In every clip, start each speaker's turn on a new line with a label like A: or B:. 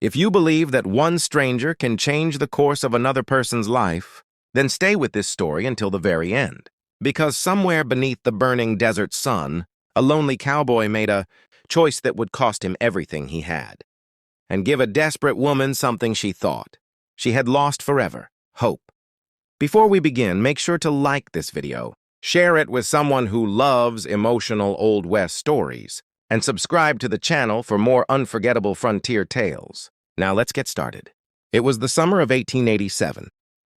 A: If you believe that one stranger can change the course of another person's life, then stay with this story until the very end. Because somewhere beneath the burning desert sun, a lonely cowboy made a choice that would cost him everything he had, and give a desperate woman something she thought she had lost forever: hope. Before we begin, make sure to like this video, share it with someone who loves emotional Old West stories, and subscribe to the channel for more unforgettable frontier tales. Now let's get started. It was the summer of 1887,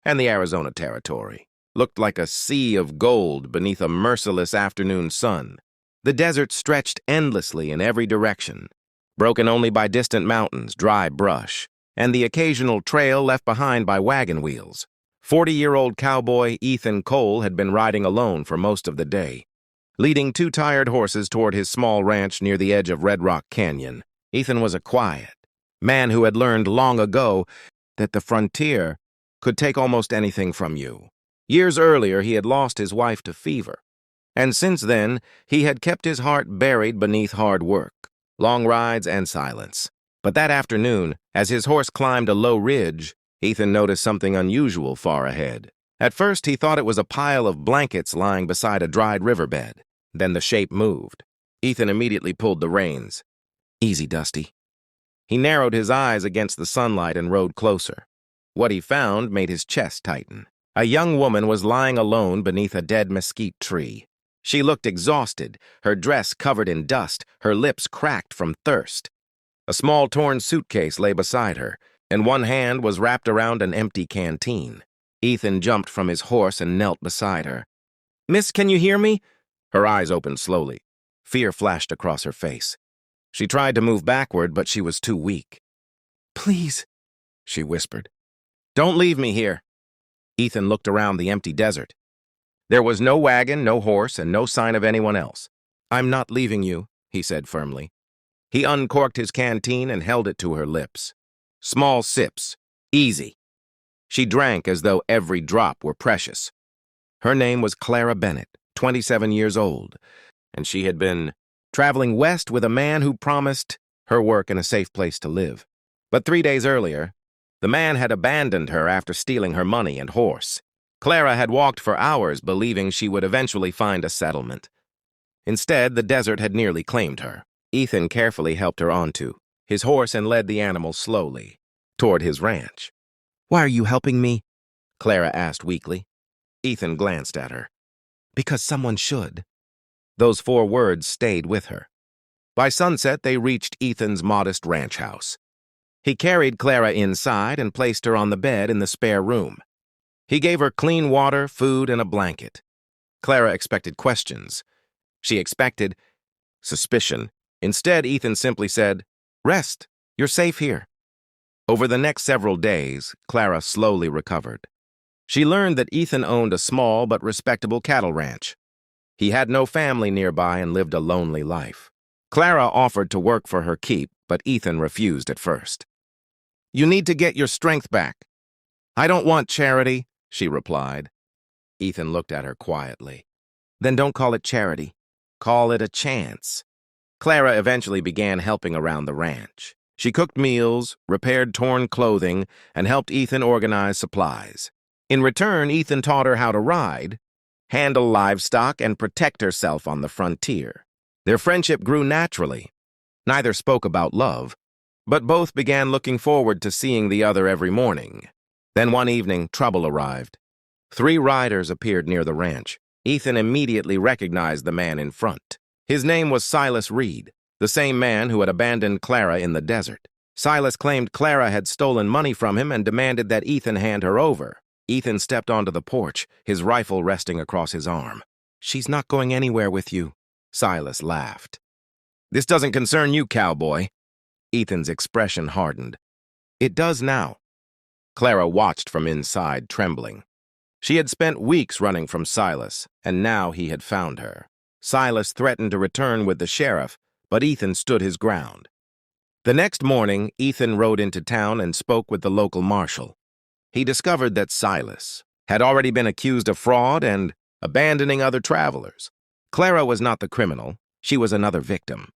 A: and the Arizona Territory looked like a sea of gold beneath a merciless afternoon sun. The desert stretched endlessly in every direction, broken only by distant mountains, dry brush, and the occasional trail left behind by wagon wheels. 40-year-old cowboy Ethan Cole had been riding alone for most of the day, leading 2 tired horses toward his small ranch near the edge of Red Rock Canyon. Ethan was a quiet man who had learned long ago that the frontier could take almost anything from you. Years earlier, he had lost his wife to fever, and since then, he had kept his heart buried beneath hard work, long rides, and silence. But that afternoon, as his horse climbed a low ridge, Ethan noticed something unusual far ahead. At first, he thought it was a pile of blankets lying beside a dried riverbed. Then the shape moved. Ethan immediately pulled the reins. "Easy, Dusty." He narrowed his eyes against the sunlight and rode closer. What he found made his chest tighten. A young woman was lying alone beneath a dead mesquite tree. She looked exhausted, her dress covered in dust, her lips cracked from thirst. A small torn suitcase lay beside her, and one hand was wrapped around an empty canteen. Ethan jumped from his horse and knelt beside her. "Miss, can you hear me?" Her eyes opened slowly. Fear flashed across her face. She tried to move backward, but she was too weak. "Please," she whispered. "Don't leave me here." Ethan looked around the empty desert. There was no wagon, no horse, and no sign of anyone else. "I'm not leaving you," he said firmly. He uncorked his canteen and held it to her lips. Small sips. Easy. She drank as though every drop were precious. Her name was Clara Bennett, 27 years old, and she had been traveling west with a man who promised her work and a safe place to live. But 3 days earlier, the man had abandoned her after stealing her money and horse. Clara had walked for hours, believing she would eventually find a settlement. Instead, the desert had nearly claimed her. Ethan carefully helped her onto his horse and led the animal slowly toward his ranch. "Why are you helping me?" Clara asked weakly. Ethan glanced at her. "Because someone should." Those 4 words stayed with her. By sunset, they reached Ethan's modest ranch house. He carried Clara inside and placed her on the bed in the spare room. He gave her clean water, food, and a blanket. Clara expected questions. She expected suspicion. Instead, Ethan simply said, "Rest. You're safe here." Over the next several days, Clara slowly recovered. She learned that Ethan owned a small but respectable cattle ranch. He had no family nearby and lived a lonely life. Clara offered to work for her keep, but Ethan refused at first. "You need to get your strength back." "I don't want charity," she replied. Ethan looked at her quietly. "Then don't call it charity. Call it a chance." Clara eventually began helping around the ranch. She cooked meals, repaired torn clothing, and helped Ethan organize supplies. In return, Ethan taught her how to ride, handle livestock, and protect herself on the frontier. Their friendship grew naturally. Neither spoke about love, but both began looking forward to seeing the other every morning. Then one evening, trouble arrived. 3 riders appeared near the ranch. Ethan immediately recognized the man in front. His name was Silas Reed, the same man who had abandoned Clara in the desert. Silas claimed Clara had stolen money from him and demanded that Ethan hand her over. Ethan stepped onto the porch, his rifle resting across his arm. "She's not going anywhere with you," Silas laughed. "This doesn't concern you, cowboy." Ethan's expression hardened. "It does now." Clara watched from inside, trembling. She had spent weeks running from Silas, and now he had found her. Silas threatened to return with the sheriff, but Ethan stood his ground. The next morning, Ethan rode into town and spoke with the local marshal. He discovered that Silas had already been accused of fraud and abandoning other travelers. Clara was not the criminal, she was another victim.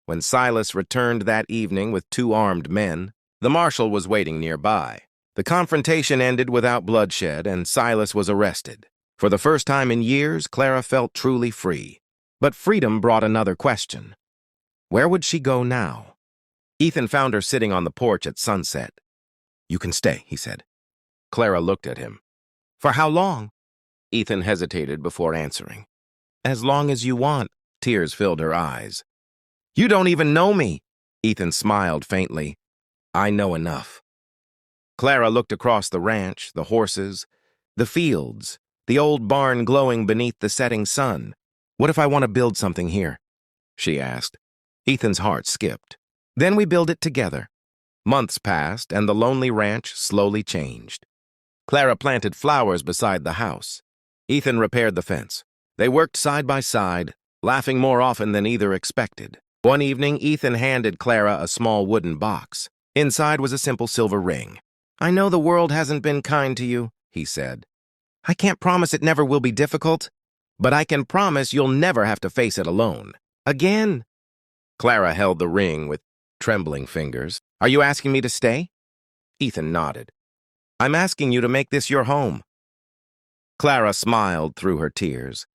A: When Silas returned that evening with 2 armed men, The marshal was waiting nearby. The confrontation ended without bloodshed, and Silas was arrested. For the first time in years, Clara felt truly free. But freedom brought another question. Where would she go now? Ethan found her sitting on the porch at sunset. "You can stay," he said. Clara looked at him. "For how long?" Ethan hesitated before answering. "As long as you want." Tears filled her eyes. "You don't even know me." Ethan smiled faintly. "I know enough." Clara looked across the ranch, the horses, the fields, the old barn glowing beneath the setting sun. "What if I want to build something here?" she asked. Ethan's heart skipped. "Then we build it together." Months passed, and the lonely ranch slowly changed. Clara planted flowers beside the house. Ethan repaired the fence. They worked side by side, laughing more often than either expected. One evening, Ethan handed Clara a small wooden box. Inside was a simple silver ring. "I know the world hasn't been kind to you," he said. "I can't promise it never will be difficult, but I can promise you'll never have to face it alone. Again." Clara held the ring with trembling fingers. "Are you asking me to stay?" Ethan nodded. "I'm asking you to make this your home." Clara smiled through her tears.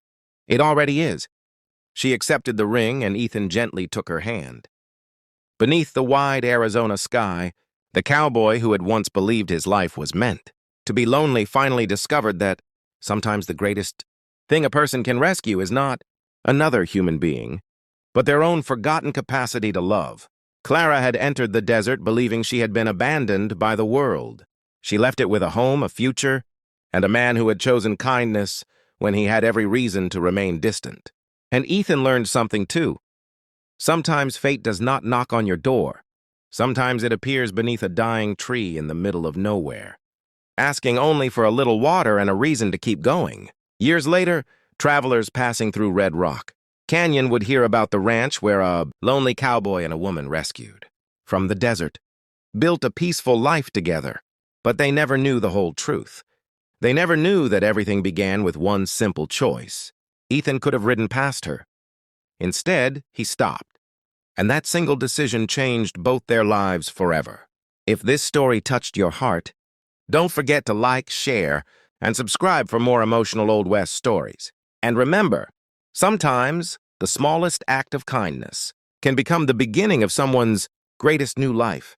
A: "It already is." She accepted the ring, and Ethan gently took her hand. Beneath the wide Arizona sky, the cowboy who had once believed his life was meant to be lonely finally discovered that sometimes the greatest thing a person can rescue is not another human being, but their own forgotten capacity to love. Clara had entered the desert believing she had been abandoned by the world. She left it with a home, a future, and a man who had chosen kindness when he had every reason to remain distant. And Ethan learned something too. Sometimes fate does not knock on your door. Sometimes it appears beneath a dying tree in the middle of nowhere, asking only for a little water and a reason to keep going. Years later, travelers passing through Red Rock Canyon would hear about the ranch where a lonely cowboy and a woman rescued from the desert, built a peaceful life together. But they never knew the whole truth. They never knew that everything began with one simple choice. Ethan could have ridden past her. Instead, he stopped. And that single decision changed both their lives forever. If this story touched your heart, don't forget to like, share, and subscribe for more emotional Old West stories. And remember, sometimes the smallest act of kindness can become the beginning of someone's greatest new life.